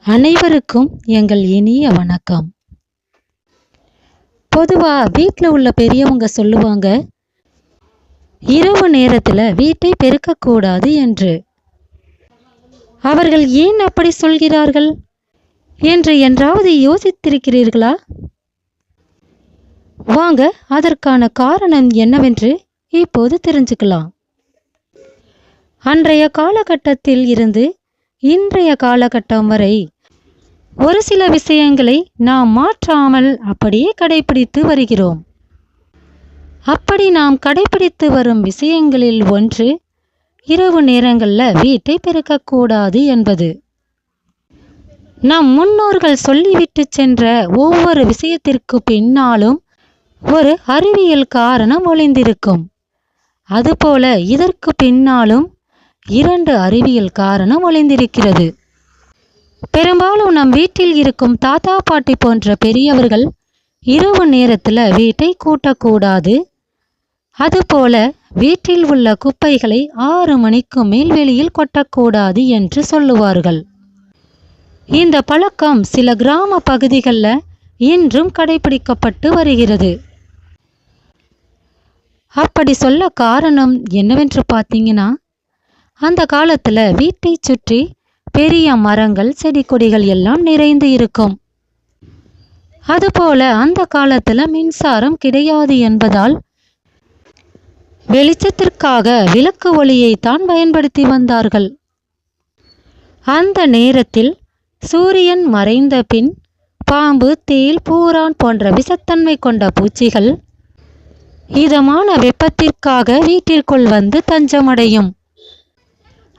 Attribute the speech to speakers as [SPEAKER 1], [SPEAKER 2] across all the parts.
[SPEAKER 1] அனைவருக்கும் எங்கள் இனிய வணக்கம். பொதுவா வீட்டில் உள்ள பெரியவங்க சொல்லுவாங்க, இரவு நேரத்தில் வீட்டை பெருக்கக்கூடாது என்று. அவர்கள் ஏன் அப்படி சொல்கிறார்கள் என்று என்றாவது யோசித்திருக்கிறீர்களா? வாங்க, அதற்கான காரணம் என்னவென்று இப்போது தெரிஞ்சுக்கலாம். அன்றைய காலகட்டத்தில் இருந்து இன்றைய காலகட்டம் வரை ஒரு சில விஷயங்களை நாம் மாற்றாமல் அப்படியே கடைபிடித்து வருகிறோம். அப்படி நாம் கடைபிடித்து வரும் விஷயங்களில் ஒன்று, இரவு நேரங்களில் வீட்டை பெருக்கக்கூடாது என்பது. நம் முன்னோர்கள் சொல்லிவிட்டு சென்ற ஒவ்வொரு விஷயத்திற்கு பின்னாலும் ஒரு அறிவியல் காரணம் ஒளிந்திருக்கும். அதுபோல இதற்கு பின்னாலும் 2 அறிவியல் காரணம் ஒளிந்திருக்கிறது. பெரும்பாலும் நம் வீட்டில் இருக்கும் தாத்தா பாட்டி போன்ற பெரியவர்கள் இரவு நேரத்தில் வீட்டை கூட்டக்கூடாது, அதுபோல வீட்டில் உள்ள குப்பைகளை 6 மணிக்கு மேல் வெளியில் கொட்டக்கூடாது என்று சொல்லுவார்கள். இந்த பழக்கம் சில கிராம பகுதிகளில் இன்றும் கடைபிடிக்கப்பட்டு வருகிறது. அப்படி சொல்ல காரணம் என்னவென்று பார்த்தீங்கன்னா, அந்த காலத்தில் வீட்டை சுற்றி பெரிய மரங்கள் செடி கொடிகள் எல்லாம் நிறைந்து இருக்கும். அதுபோல அந்த காலத்தில் மின்சாரம் கிடையாது என்பதால் வெளிச்சத்திற்காக விளக்கு ஒளியைத்தான் பயன்படுத்தி வந்தார்கள். அந்த நேரத்தில் சூரியன் மறைந்த பின் பாம்பு, தேள், பூரான் போன்ற விஷத்தன்மை கொண்ட பூச்சிகள் இதமான வெப்பத்திற்காக வீட்டிற்குள் வந்து தஞ்சமடையும்.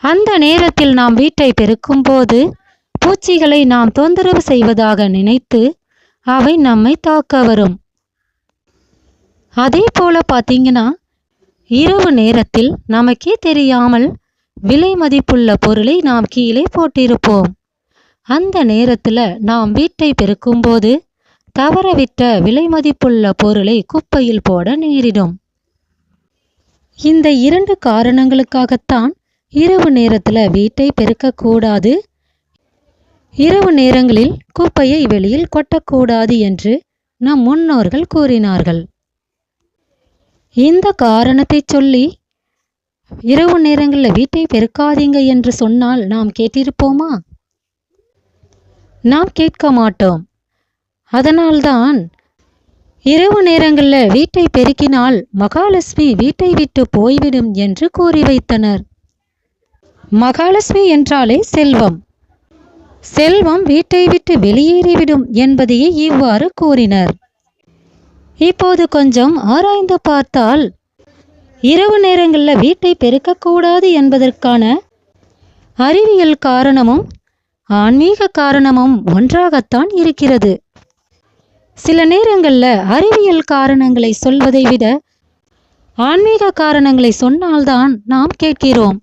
[SPEAKER 1] அந்த நேரத்தில் நாம் வீட்டை பெருக்கும் போது பூச்சிகளை நாம் தொந்தரவு செய்வதாக நினைத்து அவை நம்மை தாக்க வரும். அதே போல பார்த்தீங்கன்னா, இரவு நேரத்தில் நமக்கே தெரியாமல் விலை மதிப்புள்ள பொருளை நாம் கீழே போட்டிருப்போம். அந்த நேரத்தில் நாம் வீட்டை பெருக்கும் போது தவறவிட்ட விலை மதிப்புள்ள பொருளை குப்பையில் போட நேரிடும். இந்த 2 காரணங்களுக்காகத்தான் இரவு நேரத்தில் வீட்டை பெருக்கக்கூடாது, இரவு நேரங்களில் குப்பையை வெளியில் கொட்டக்கூடாது என்று நம் முன்னோர்கள் கூறினார்கள். இந்த காரணத்தை சொல்லி இரவு நேரங்களில் வீட்டை பெருக்காதீங்க என்று சொன்னால் நாம் கேட்டிருப்போமா? நாம் கேட்க மாட்டோம். அதனால்தான் இரவு நேரங்களில் வீட்டை பெருக்கினால் மகாலட்சுமி வீட்டை விட்டு போய்விடும் என்று கூறி வைத்தனர். மகாலட்சுமி என்றாலே செல்வம், செல்வம் வீட்டை விட்டு வெளியேறிவிடும் என்பதையே இவ்வாறு கூறினர். இப்போது கொஞ்சம் ஆராய்ந்து பார்த்தால் இரவு நேரங்களில் வீட்டை பெருக்கக்கூடாது என்பதற்கான அறிவியல் காரணமும் ஆன்மீக காரணமும் ஒன்றாகத்தான் இருக்கிறது. சில நேரங்களில் அறிவியல் காரணங்களை சொல்வதை விட ஆன்மீக காரணங்களை சொன்னால்தான் நாம் கேட்கிறோம்.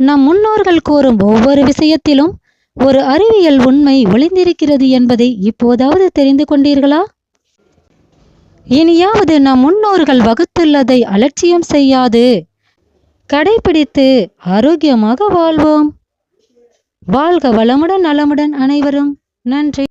[SPEAKER 1] நம் முன்னோர்கள் கூறும் ஒவ்வொரு விஷயத்திலும் ஒரு அறிவியல் உண்மை ஒளிந்திருக்கிறது என்பதை இப்போதாவது தெரிந்து கொண்டீர்களா? இனியாவது நம் முன்னோர்கள் வகுத்துள்ளதை அலட்சியம் செய்யாது கடைபிடித்து ஆரோக்கியமாக வாழ்வோம். வாழ்க வளமுடன், நலமுடன் அனைவரும். நன்றி.